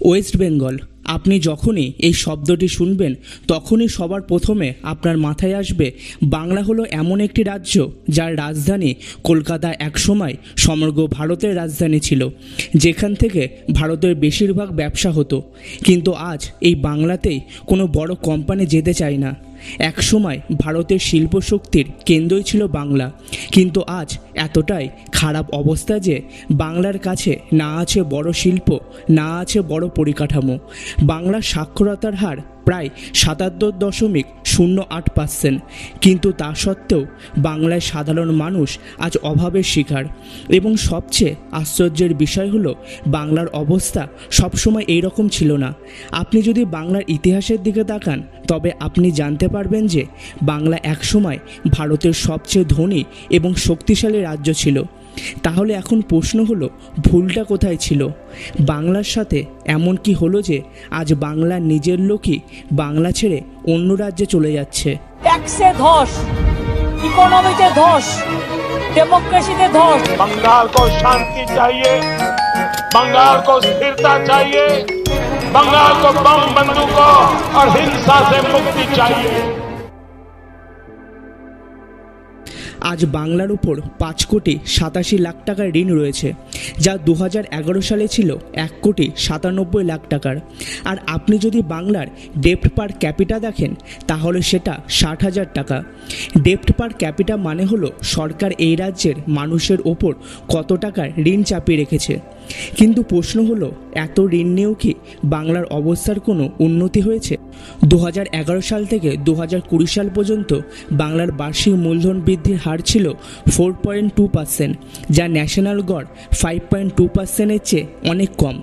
West Bengal. আপনি যখনই এই শব্দটি শুনবেন তখনই সবার প্রথমে আপনার মাথায় আসবে বাংলা হলো এমন একটি রাজ্য যার রাজধানী কলকাতা একসময় সমগ্র ভারতের রাজধানী ছিল, যেখান থেকে ভারতের বেশিরভাগ ব্যবসা হতো। কিন্তু আজ এই বাংলাতেই কোনো বড় কোম্পানি যেতে চায় না। একসময় ভারতের শিল্প শক্তির কেন্দ্রই ছিল বাংলা, কিন্তু আজ এতটাই খারাপ অবস্থা যে বাংলার কাছে না আছে বড় শিল্প, না আছে বড় পরিকাঠামো। বাংলার সাক্ষরতার হার প্রায় ৭৭.০৮%, কিন্তু তা সত্ত্বেও বাংলায় সাধারণ মানুষ আজ অভাবের শিকার। এবং সবচেয়ে আশ্চর্যের বিষয় হলো বাংলার অবস্থা সবসময় এইরকম ছিল না। আপনি যদি বাংলার ইতিহাসের দিকে তাকান তবে আপনি জানতে পারবেন যে বাংলা একসময় ভারতের সবচেয়ে ধনী এবং শক্তিশালী রাজ্য ছিল। তাহলে এখন প্রশ্ন হলো, ভুলটা কোথায় ছিল? বাংলার সাথে এমন কি হলো যে আজ বাংলার নিজের লোকই বাংলা ছেড়ে অন্য রাজ্যে চলে যাচ্ছে? ট্যাক্সে ধস, ইকোনমিতে ধস, डेमोक्रेसी धस। बंगाल को शांति चाहिए, बंगाल को स्थिरता चाहिए, बंगाल को बम बंदूकों और हिंसा से मुक्ति चाहिए। আজ বাংলার উপর ৫,৮৭,০০,০০০ টাকার ঋণ রয়েছে, যা ২০১১ সালে ছিল ১,৯৭,০০,০০০ টাকার। আর আপনি যদি বাংলার ডেপ্ট পার ক্যাপিটা দেখেন তাহলে সেটা ৬০,০০০ টাকা। ডেপ্ট পার ক্যাপিটা মানে হলো সরকার এই রাজ্যের মানুষের ওপর কত টাকার ঋণ চাপিয়ে রেখেছে। কিন্তু প্রশ্ন হলো, এত ঋণ নিয়েও কি বাংলার অবস্থার কোনো উন্নতি হয়েছে? ২০১১ সাল থেকে ২০২০ সাল পর্যন্ত বাংলার বার্ষিক মূলধন বৃদ্ধির হার ছিল 4.2%, যা ন্যাশনাল গড় 5.2%-এর চেয়ে অনেক কম।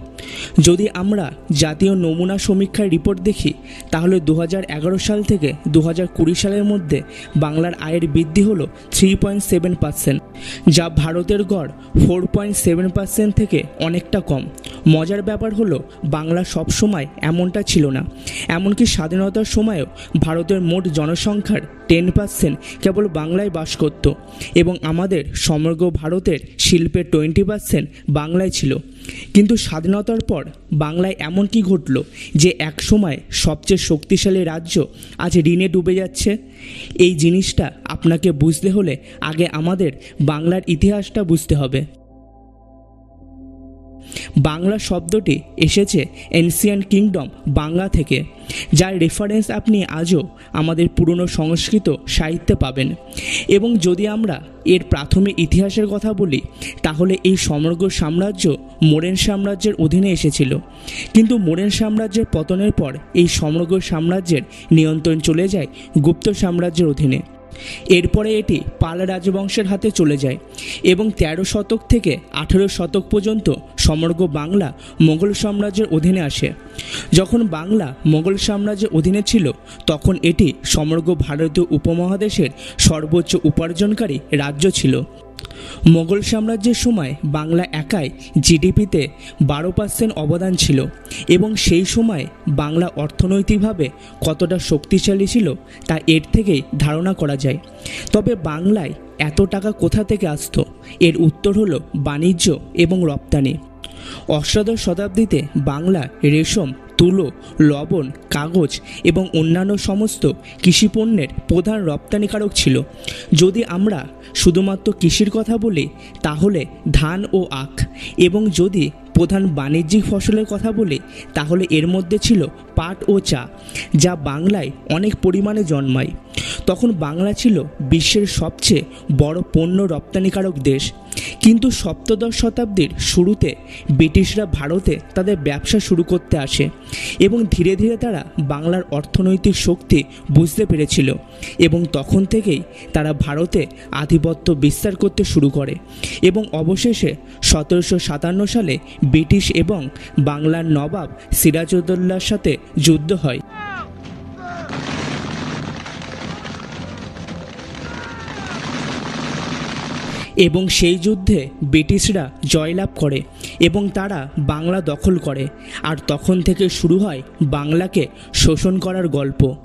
যদি আমরা জাতীয় নমুনা সমীক্ষার রিপোর্ট দেখি তাহলে ২০১১ সাল থেকে ২০২০ সালের মধ্যে বাংলার আয়ের বৃদ্ধি হলো 3.7%, যা ভারতের গড় 4.7% থেকে অনেকটা কম। মজার ব্যাপার হলো বাংলা সবসময় এমনটা ছিল না। এমনকি স্বাধীনতার সময়ও ভারতের মোট জনসংখ্যার 10% কেবল বাংলায় বাস করত, এবং আমাদের সমগ্র ভারতের শিল্পের 20% বাংলায় ছিল। কিন্তু স্বাধীনতার পর বাংলায় এমন কি ঘটল যে একসময় সবচেয়ে শক্তিশালী রাজ্য আজ ঋণে ডুবে যাচ্ছে? এই জিনিসটা আপনাকে বুঝতে হলে আগে আমাদের বাংলার ইতিহাসটা বুঝতে হবে। বাংলা শব্দটি এসেছে এনসিয়েন্ট কিংডম বাংলা থেকে, যার রেফারেন্স আপনি আজও আমাদের পুরনো সংস্কৃত সাহিত্যে পাবেন। এবং যদি আমরা এর প্রাথমিক ইতিহাসের কথা বলি তাহলে এই সমগ্র সাম্রাজ্য মোরেন সাম্রাজ্যের অধীনে এসেছিল। কিন্তু মোরেন সাম্রাজ্যের পতনের পর এই সমগ্র সাম্রাজ্যের নিয়ন্ত্রণ চলে যায় গুপ্ত সাম্রাজ্যের অধীনে। এরপরে এটি পাল রাজবংশের হাতে চলে যায় এবং ১৩ শতক থেকে ১৮ শতক পর্যন্ত সমগ্র বাংলা মোগল সাম্রাজ্যের অধীনে আসে। যখন বাংলা মোগল সাম্রাজ্যের অধীনে ছিল তখন এটি সমগ্র ভারতীয় উপমহাদেশের সর্বোচ্চ উপার্জনকারী রাজ্য ছিল। মোগল সাম্রাজ্যের সময় বাংলা একাই জিডিপিতে 12% অবদান ছিল, এবং সেই সময় বাংলা অর্থনৈতিকভাবে কতটা শক্তিশালী ছিল তা এর থেকেই ধারণা করা যায়। তবে বাংলায় এত টাকা কোথা থেকে আসতো? এর উত্তর হলো বাণিজ্য এবং রপ্তানি। অষ্টাদশ শতাব্দীতে বাংলা রেশম, তুলো, লবণ, কাগজ এবং অন্যান্য সমস্ত কৃষিপণ্যের প্রধান রপ্তানিকারক ছিল। যদি আমরা শুধুমাত্র কৃষির কথা বলি তাহলে ধান ও আখ, এবং যদি প্রধান বাণিজ্যিক ফসলের কথা বলি তাহলে এর মধ্যে ছিল পাট ও চা, যা বাংলায় অনেক পরিমাণে জন্মায়। তখন বাংলা ছিল বিশ্বের সবচেয়ে বড় পণ্য রপ্তানিকারক দেশ। কিন্তু সপ্তদশ শতাব্দীর শুরুতে ব্রিটিশরা ভারতে তাদের ব্যবসা শুরু করতে আসে, এবং ধীরে ধীরে তারা বাংলার অর্থনৈতিক শক্তি বুঝতে পেরেছিল, এবং তখন থেকেই তারা ভারতে আধিপত্য বিস্তার করতে শুরু করে। এবং অবশেষে ১৭৫৭ সালে ব্রিটিশ এবং বাংলার নবাব সিরাজউদ্দৌলার সাথে যুদ্ধ হয়। এবং সেই যুদ্ধে ব্রিটিশরা জয়লাভ করে এবং তারা বাংলা দখল করে, আর তখন থেকে শুরু হয় বাংলাকে শোষণ করার গল্প।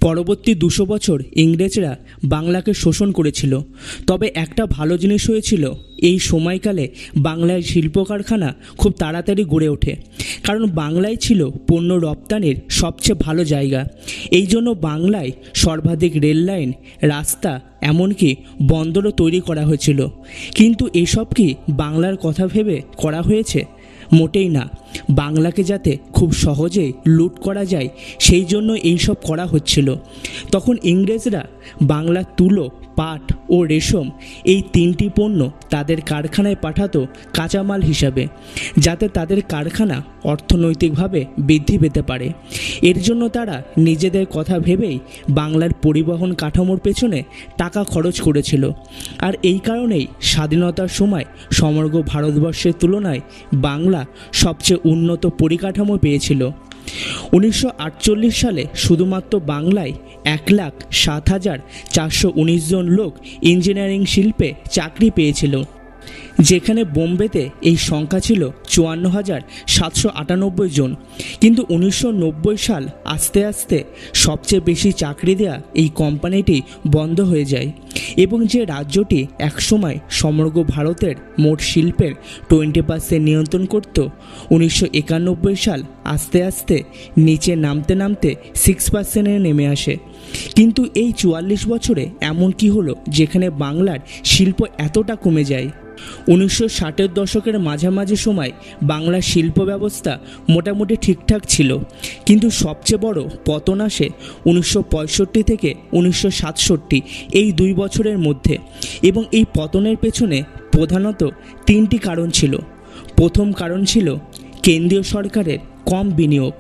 পরবর্তী 200 বছর ইংরেজরা বাংলাকে শোষণ করেছিল। তবে একটা ভালো জিনিস হয়েছিল, এই সময়কালে বাংলায় শিল্প কারখানা খুব তাড়াতাড়ি গড়ে ওঠে, কারণ বাংলায় ছিল পণ্য রপ্তানির সবচেয়ে ভালো জায়গা। এই জন্য বাংলায় সর্বাধিক রেল লাইন, রাস্তা, এমনকি বন্দরও তৈরি করা হয়েছিল। কিন্তু এসব কি বাংলার কথা ভেবে করা হয়েছে? মোটেই না। বাংলাকে যাতে খুব সহজেই লুট করা যায় সেই জন্য এইসব করা হচ্ছিল। তখন ইংরেজরা বাংলার তুলো, পাট ও রেশম এই 3টি পণ্য তাদের কারখানায় পাঠাতো কাঁচামাল হিসাবে, যাতে তাদের কারখানা অর্থনৈতিকভাবে বৃদ্ধি পেতে পারে। এর জন্য তারা নিজেদের কথা ভেবেই বাংলার পরিবহন কাঠামোর পেছনে টাকা খরচ করেছিল। আর এই কারণেই স্বাধীনতার সময় সমগ্র ভারতবর্ষের তুলনায় বাংলা সবচেয়ে উন্নত পরিকাঠামো পেয়েছিল। 1948 সালে শুধুমাত্র বাংলায় 1,07,419 জন লোক ইঞ্জিনিয়ারিং শিল্পে চাকরি পেয়েছিল, যেখানে বোম্বেতে এই সংখ্যা ছিল 54,798 জন। কিন্তু 1990 সাল আসতে আসতে সবচেয়ে বেশি চাকরি দেয়া এই কোম্পানিটি বন্ধ হয়ে যায়, এবং যে রাজ্যটি একসময় সমগ্র ভারতের মোট শিল্পের 20% নিয়ন্ত্রণ করত, 1991 সাল আস্তে আস্তে নিচে নামতে নামতে 6% নেমে আসে। কিন্তু এই 44 বছরে এমন কি হলো যেখানে বাংলার শিল্প এতটা কমে যায়? 1960-এর দশকের মাঝামাঝি সময় বাংলার শিল্প ব্যবস্থা মোটামুটি ঠিকঠাক ছিল, কিন্তু সবচেয়ে বড় পতন আসে 1965 থেকে 1967 এই 2 বছরের মধ্যে। এবং এই পতনের পেছনে প্রধানত 3টি কারণ ছিল। প্রথম কারণ ছিল কেন্দ্রীয় সরকারের কম বিনিয়োগ।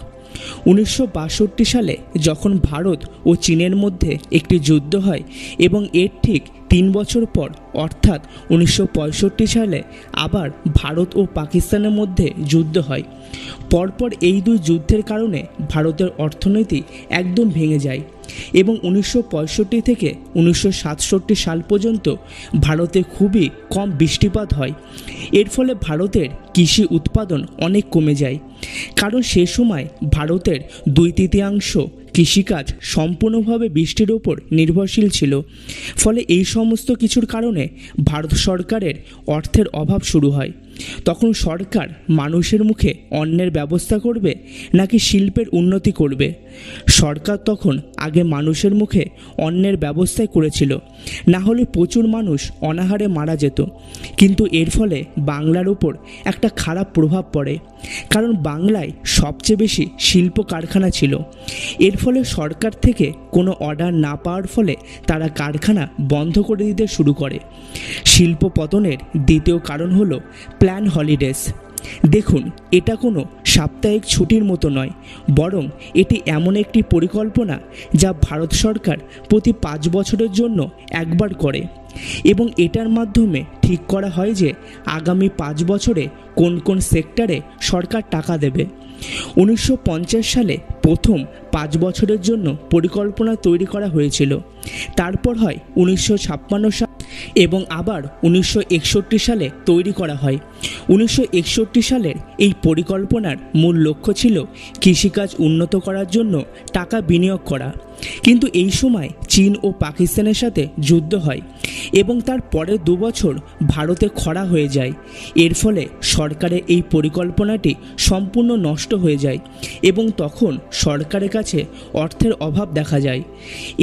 1962 সালে যখন ভারত ও চীনের মধ্যে একটি যুদ্ধ হয় এবং এর ঠিক 3 বছর পর অর্থাৎ 1965 সালে আবার ভারত ও পাকিস্তানের মধ্যে যুদ্ধ হয়। পরপর এই 2 যুদ্ধের কারণে ভারতের অর্থনীতি একদম ভেঙে যায় এবং 1965 থেকে 1967 সাল পর্যন্ত ভারতে খুবই কম বৃষ্টিপাত হয়। এর ফলে ভারতের কৃষি উৎপাদন অনেক কমে যায়, কারণ সে সময় ভারতের 2/3 কৃষিকাজ সম্পূর্ণভাবে বৃষ্টির ওপর নির্ভরশীল ছিল। ফলে এই সমস্ত কিছুর কারণে ভারত সরকারের অর্থের অভাব শুরু হয়। তখন সরকার মানুষের মুখে অন্নের ব্যবস্থা করবে নাকি শিল্পের উন্নতি করবে? সরকার তখন আগে মানুষের মুখে অন্নের ব্যবস্থাই করেছিল, না হলে প্রচুর মানুষ অনাহারে মারা যেত। কিন্তু এর ফলে বাংলার উপর একটা খারাপ প্রভাব পড়ে, কারণ বাংলায় সবচেয়ে বেশি শিল্প কারখানা ছিল। এর ফলে সরকার থেকে কোনো অর্ডার না পাওয়ার ফলে তারা কারখানা বন্ধ করে দিতে শুরু করে। শিল্প পতনের দ্বিতীয় কারণ হলো প্ল্যান হলিডেজ। দেখুন, এটা কোনো সাপ্তাহিক ছুটির মতো নয়, বরং এটি এমন একটি পরিকল্পনা যা ভারত সরকার প্রতি 5 বছরের জন্য একবার করে, এবং এটার মাধ্যমে ঠিক করা হয় যে আগামী 5 বছরে কোন কোন সেক্টরে সরকার টাকা দেবে। 1950 সালে প্রথম 5 বছরের জন্য পরিকল্পনা তৈরি করা হয়েছিল। তারপর হয় 1956 সাল এবং আবার 1961 সালে তৈরি করা হয়। 1961 সালের এই পরিকল্পনার মূল লক্ষ্য ছিল কৃষিকাজ উন্নত করার জন্য টাকা বিনিয়োগ করা। কিন্তু এই সময় চীন ও পাকিস্তানের সাথে যুদ্ধ হয় এবং তার পরের 2 বছর ভারতে খরা হয়ে যায়। এর ফলে সরকারের এই পরিকল্পনাটি সম্পূর্ণ নষ্ট হয়ে যায় এবং তখন সরকারের কাছে অর্থের অভাব দেখা যায়।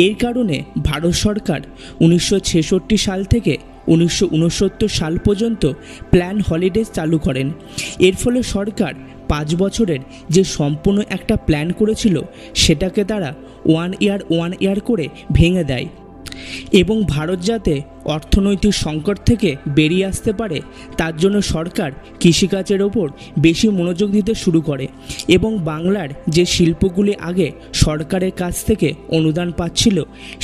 এর কারণে ভারত সরকার 1966 সাল থেকে 1969 সাল পর্যন্ত প্ল্যান হলিডেজ চালু করেন। এর ফলে সরকার 5 বছরের যে সম্পূর্ণ একটা প্ল্যান করেছিল সেটাকে তারা 1 ইয়ার করে ভেঙে দেয়, এবং ভারত যাতে অর্থনৈতিক সংকট থেকে বেরিয়ে আসতে পারে তার জন্য সরকার কৃষিকাজের ওপর বেশি মনোযোগ দিতে শুরু করে এবং বাংলার যে শিল্পগুলি আগে সরকারের কাছ থেকে অনুদান পাচ্ছিল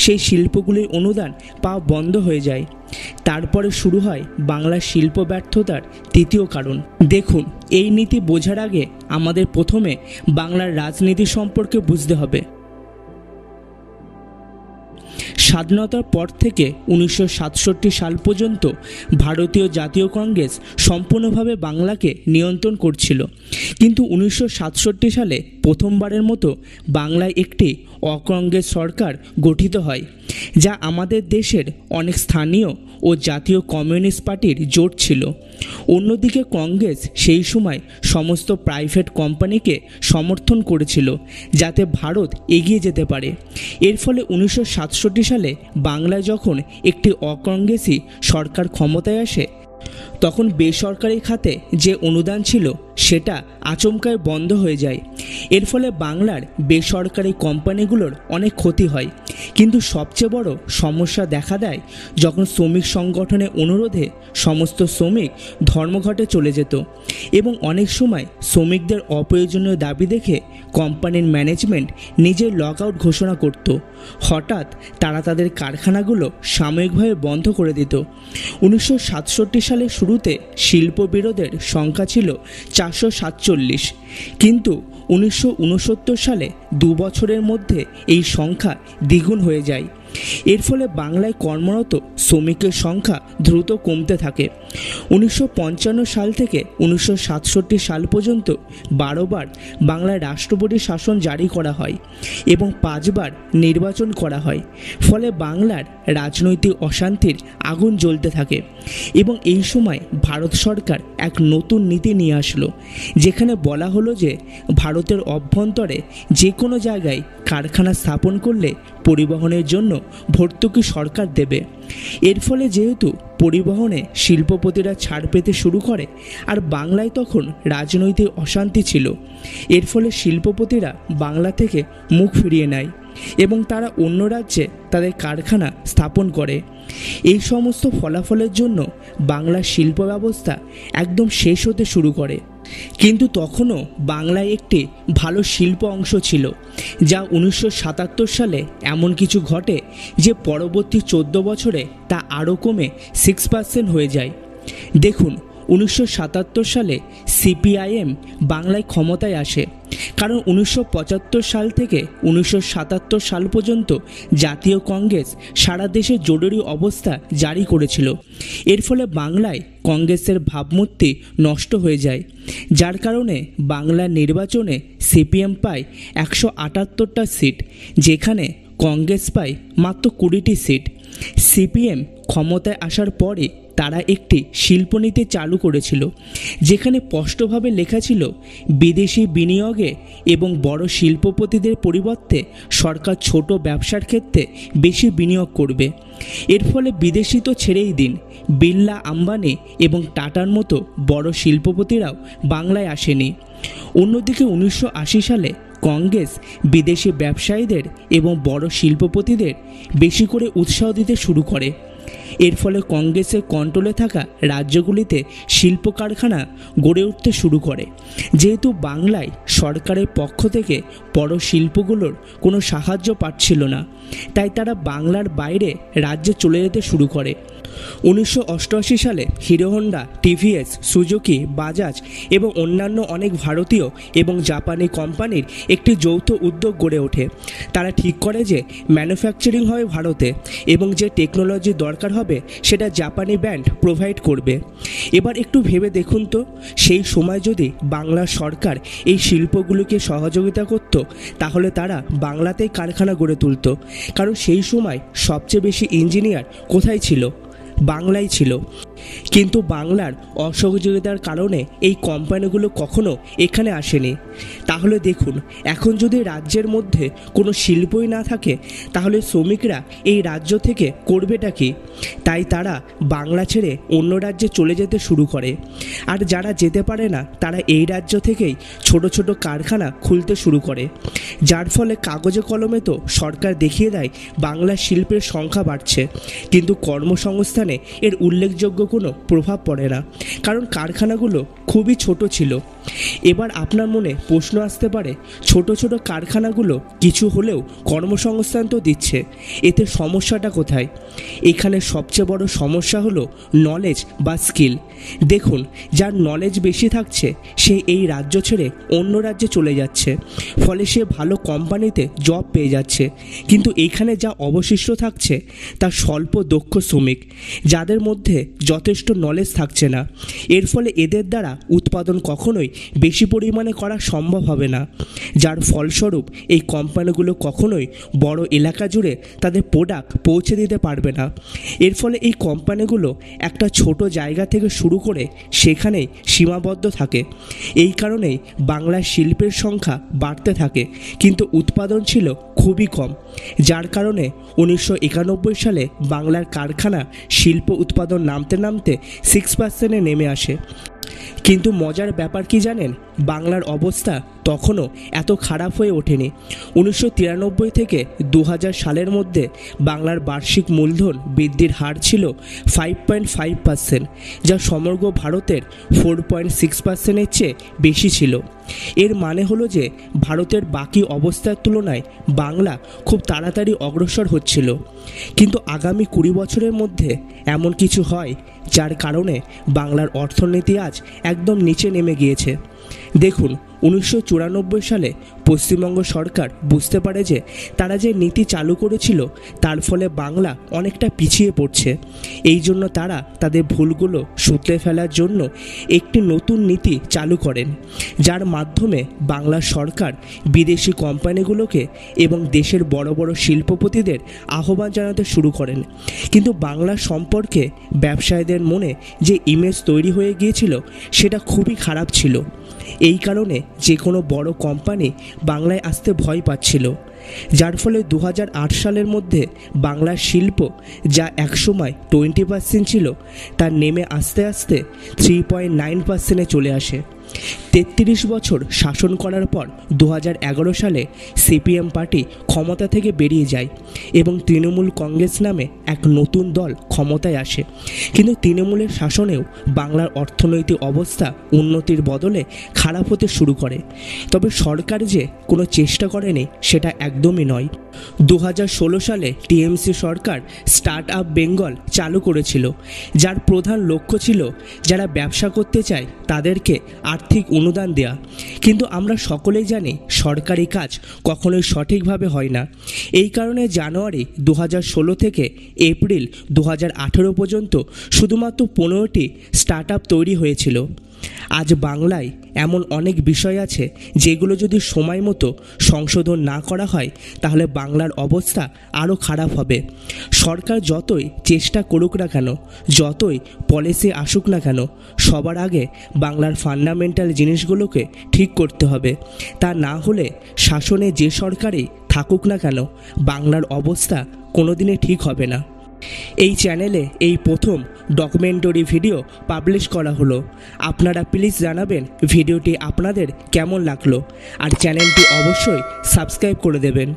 সেই শিল্পগুলির অনুদান পাওয়া বন্ধ হয়ে যায়। তারপরে শুরু হয় বাংলার শিল্প ব্যর্থতার তৃতীয় কারণ। দেখুন, এই নীতি বোঝার আগে আমাদের প্রথমে বাংলার রাজনীতি সম্পর্কে বুঝতে হবে। স্বাধীনতার পর থেকে 1967 সাল পর্যন্ত ভারতীয় জাতীয় কংগ্রেস সম্পূর্ণভাবে বাংলাকে নিয়ন্ত্রণ করছিল, কিন্তু 1967 সালে প্রথমবারের মতো বাংলায় একটি অকংগ্রেস সরকার গঠিত হয়, যা আমাদের দেশের অনেক স্থানীয় ও জাতীয় কমিউনিস্ট পার্টির জোট ছিল। অন্যদিকে কংগ্রেস সেই সময় সমস্ত প্রাইভেট কোম্পানিকে সমর্থন করেছিল যাতে ভারত এগিয়ে যেতে পারে। এর ফলে 1967 সালে বাংলায় যখন একটি অকংগ্রেসি সরকার ক্ষমতায় আসে, তখন বেসরকারি খাতে যে অনুদান ছিল সেটা আচমকায় বন্ধ হয়ে যায়। এর ফলে বাংলার বেসরকারি কোম্পানিগুলোর অনেক ক্ষতি হয়, কিন্তু সবচেয়ে বড় সমস্যা দেখা দেয় যখন শ্রমিক সংগঠনের অনুরোধে সমস্ত শ্রমিক ধর্মঘটে চলে যেত এবং অনেক সময় শ্রমিকদের অপ্রয়োজনীয় দাবি দেখে কোম্পানির ম্যানেজমেন্ট নিজের লক আউট ঘোষণা করত। হঠাৎ তারা তাদের কারখানাগুলো সাময়িকভাবে বন্ধ করে দিত। 1967 সালের শুরুতে শিল্পবিরোধের সংখ্যা ছিল 447, কিন্তু 1969 সালে 2 বছরের মধ্যে এই সংখ্যা দ্বিগুণ হয়ে যায়। এর ফলে বাংলায় কর্মরত শ্রমিকের সংখ্যা দ্রুত কমতে থাকে। 1955 সাল থেকে 1967 সাল পর্যন্ত 12 বার বাংলায় রাষ্ট্রপতি শাসন জারি করা হয় এবং 5 বার নির্বাচন করা হয়। ফলে বাংলার রাজনৈতিক অশান্তির আগুন জ্বলতে থাকে এবং এই সময় ভারত সরকার এক নতুন নীতি নিয়ে আসলো, যেখানে বলা হলো যে ভারতের অভ্যন্তরে যে কোনো জায়গায় কারখানা স্থাপন করলে পরিবহনের জন্য ভর্তুকি সরকার দেবে। এর ফলে যেহেতু পরিবহনে শিল্পপতিরা ছাড় পেতে শুরু করে আর বাংলায় তখন রাজনৈতিক অশান্তি ছিল, এর ফলে শিল্পপতিরা বাংলা থেকে মুখ ফিরিয়ে নেয় এবং তারা অন্য রাজ্যে তাদের কারখানা স্থাপন করে। এই সমস্ত ফলাফলের জন্য বাংলার শিল্প ব্যবস্থা একদম শেষ হতে শুরু করে। কিন্তু তখনও বাংলায় একটি ভালো শিল্প অংশ ছিল, যা 1977 সালে এমন কিছু ঘটে যে পরবর্তী 14 বছরে তা আরও কমে 6% হয়ে যায়। দেখুন, 1977 সালে সিপিআইএম বাংলায় ক্ষমতায় আসে, কারণ 1975 সাল থেকে 1977 সাল পর্যন্ত জাতীয় কংগ্রেস সারা দেশে জরুরি অবস্থা জারি করেছিল। এর ফলে বাংলায় কংগ্রেসের ভাবমূর্তি নষ্ট হয়ে যায়, যার কারণে বাংলার নির্বাচনে সিপিএম পায় 178টা সিট, যেখানে কংগ্রেস পায় মাত্র 20টি সিট। সিপিএম ক্ষমতায় আসার পরে তারা একটি শিল্পনীতি চালু করেছিল, যেখানে স্পষ্টভাবে লেখা ছিল বিদেশি বিনিয়োগে এবং বড় শিল্পপতিদের পরিবর্তে সরকার ছোট ব্যবসার ক্ষেত্রে বেশি বিনিয়োগ করবে। এর ফলে বিদেশি তো ছেড়েই দিন, বিড়লা, আম্বানি এবং টাটার মতো বড় শিল্পপতিরাও বাংলায় আসেনি। অন্যদিকে 1980 সালে কংগ্রেস বিদেশি ব্যবসায়ীদের এবং বড় শিল্পপতিদের বেশি করে উৎসাহ দিতে শুরু করে। এর ফলে কংগ্রেসের কন্ট্রোলে থাকা রাজ্যগুলিতে শিল্প কারখানা গড়ে উঠতে শুরু করে। যেহেতু বাংলায় সরকারের পক্ষ থেকে বড় শিল্পগুলোর কোনো সাহায্য পাচ্ছিল না, তাই তারা বাংলার বাইরে রাজ্যে চলে যেতে শুরু করে। 1988 সালে hero Honda, TVS, Suzuki, Bajaj এবং অন্যান্য অনেক ভারতীয় এবং জাপানি কোম্পানির একটি যৌথ উদ্যোগ গড়ে ওঠে। তারা ঠিক করে যে ম্যানুফ্যাকচারিং হবে ভারতে এবং যে টেকনোলজি দরকার হবে সেটা জাপানি ব্র্যান্ড প্রোভাইড করবে। এবার একটু ভেবে দেখুন তো, সেই সময় যদি বাংলার সরকার এই শিল্পগুলোকে সহযোগিতা করত, তাহলে তারা বাংলাতেই কারখানা গড়ে তুলত, কারণ সেই সময় সবচেয়ে বেশি ইঞ্জিনিয়ার কোথায় ছিল? বাংলায় ছিল। কিন্তু বাংলার অসহযোগিতার কারণে এই কোম্পানিগুলো কখনো এখানে আসেনি। তাহলে দেখুন, এখন যদি রাজ্যের মধ্যে কোনো শিল্পই না থাকে, তাহলে শ্রমিকরা এই রাজ্য থেকে করবেটা কি? তাই তারা বাংলা ছেড়ে অন্য রাজ্যে চলে যেতে শুরু করে। আর যারা যেতে পারে না, তারা এই রাজ্য থেকেই ছোট ছোট কারখানা খুলতে শুরু করে, যার ফলে কাগজে কলমে তো সরকার দেখিয়ে দেয় বাংলার শিল্পের সংখ্যা বাড়ছে, কিন্তু কর্মসংস্থানে এর উল্লেখযোগ্য কোনো প্রভাব পড়ে না, কারণ কারখানাগুলো খুবই ছোট ছিল। এবার আপনার মনে প্রশ্ন আসতে পারে, ছোট ছোট কারখানাগুলো কিছু হলেও কর্মসংস্থান তো দিচ্ছে, এতে সমস্যাটা কোথায়? এখানে সবচেয়ে বড় সমস্যা হলো নলেজ বা স্কিল। দেখুন, যার নলেজ বেশি থাকছে সে এই রাজ্য ছেড়ে অন্য রাজ্যে চলে যাচ্ছে, ফলে সে ভালো কোম্পানিতে জব পেয়ে যাচ্ছে। কিন্তু এখানে যা অবশিষ্ট থাকছে তা স্বল্প দক্ষ শ্রমিক, যাদের মধ্যে যথেষ্ট নলেজ থাকছে না। এর ফলে এদের দ্বারা উৎপাদন কখনোই বেশি পরিমাণে করা সম্ভব হবে না, যার ফলস্বরূপ এই কোম্পানিগুলো কখনোই বড় এলাকা জুড়ে তাদের প্রোডাক্ট পৌঁছে দিতে পারবে না। এর ফলে এই কোম্পানিগুলো একটা ছোট জায়গা থেকে শুরু করে সেখানেই সীমাবদ্ধ থাকে। এই কারণেই বাংলার শিল্পের সংখ্যা বাড়তে থাকে, কিন্তু উৎপাদন ছিল খুবই কম, যার কারণে 1991 সালে বাংলার কারখানা শিল্প উৎপাদন নামতে নামতে 6% নেমে আসে। কিন্তু মজার ব্যাপার কি জানেন, বাংলার অবস্থা তখনও এত খারাপ হয়ে ওঠেনি। 1993 থেকে 2000 সালের মধ্যে বাংলার বার্ষিক মূলধন বৃদ্ধির হার ছিল 5.5%, যা সমগ্র ভারতের 4.6%-এর চেয়ে বেশি ছিল। এর মানে হলো যে ভারতের বাকি অবস্থার তুলনায় বাংলা খুব তাড়াতাড়ি অগ্রসর হচ্ছিল। কিন্তু আগামী 20 বছরের মধ্যে এমন কিছু হয় যার কারণে বাংলার অর্থনীতি আজ একদম নিচে নেমে গিয়েছে। দেখুন, 1994 সালে পশ্চিমবঙ্গ সরকার বুঝতে পারে যে তারা যে নীতি চালু করেছিল তার ফলে বাংলা অনেকটা পিছিয়ে পড়ছে। এই জন্য তারা তাদের ভুলগুলো শুধরে ফেলার জন্য একটি নতুন নীতি চালু করেন, যার মাধ্যমে বাংলা সরকার বিদেশি কোম্পানিগুলোকে এবং দেশের বড় বড় শিল্পপতিদের আহ্বান জানাতে শুরু করেন। কিন্তু বাংলা সম্পর্কে ব্যবসায়ীদের মনে যে ইমেজ তৈরি হয়ে গিয়েছিল সেটা খুবই খারাপ ছিল। এই কারণে যে কোনো বড় কোম্পানি বাংলায় আসতে ভয় পাচ্ছিল, যার ফলে 2008 সালের মধ্যে বাংলার শিল্প যা একসময় 20% ছিল তা নেমে আস্তে আস্তে 3.9%-এ চলে আসে। 33 বছর শাসন করার পর 2011 সালে সিপিএম পার্টি ক্ষমতা থেকে বেরিয়ে যায় এবং তৃণমূল কংগ্রেস নামে এক নতুন দল ক্ষমতায় আসে। কিন্তু তৃণমূলের শাসনেও বাংলার অর্থনৈতিক অবস্থা উন্নতির বদলে খারাপ হতে শুরু করে। তবে সরকার যে কোনো চেষ্টা করেনি সেটা একদমই নয়। 2016 সালে টিএমসি সরকার স্টার্ট আপ বেঙ্গল চালু করেছিল, যার প্রধান লক্ষ্য ছিল যারা ব্যবসা করতে চায় তাদেরকে আর্থিক অনুদান দেয়া। কিন্তু আমরা সকলেই জানি সরকারি কাজ কখনোই সঠিকভাবে হয় না। এই কারণে জানুয়ারি 2016 থেকে এপ্রিল 2018 পর্যন্ত শুধুমাত্র 15টি স্টার্ট আপ তৈরি হয়েছিল। আজ বাংলায় এমন অনেক বিষয় আছে যেগুলো যদি সময় মতো সংশোধন না করা হয় তাহলে বাংলার অবস্থা আরও খারাপ হবে। সরকার যতই চেষ্টা করুক না কেন, যতই পলিসি আসুক না কেন, সবার আগে বাংলার ফান্ডামেন্টাল জিনিসগুলোকে ঠিক করতে হবে। তা না হলে শাসনে যে সরকারই থাকুক না কেন বাংলার অবস্থা কোনোদিনই ঠিক হবে না। এই চ্যানেলে এই প্রথম ডকুমেন্টারি ভিডিও পাবলিশ করা হলো। আপনারা প্লিজ জানাবেন ভিডিওটি আপনাদের কেমন লাগলো, আর চ্যানেলটি অবশ্যই সাবস্ক্রাইব করে দেবেন।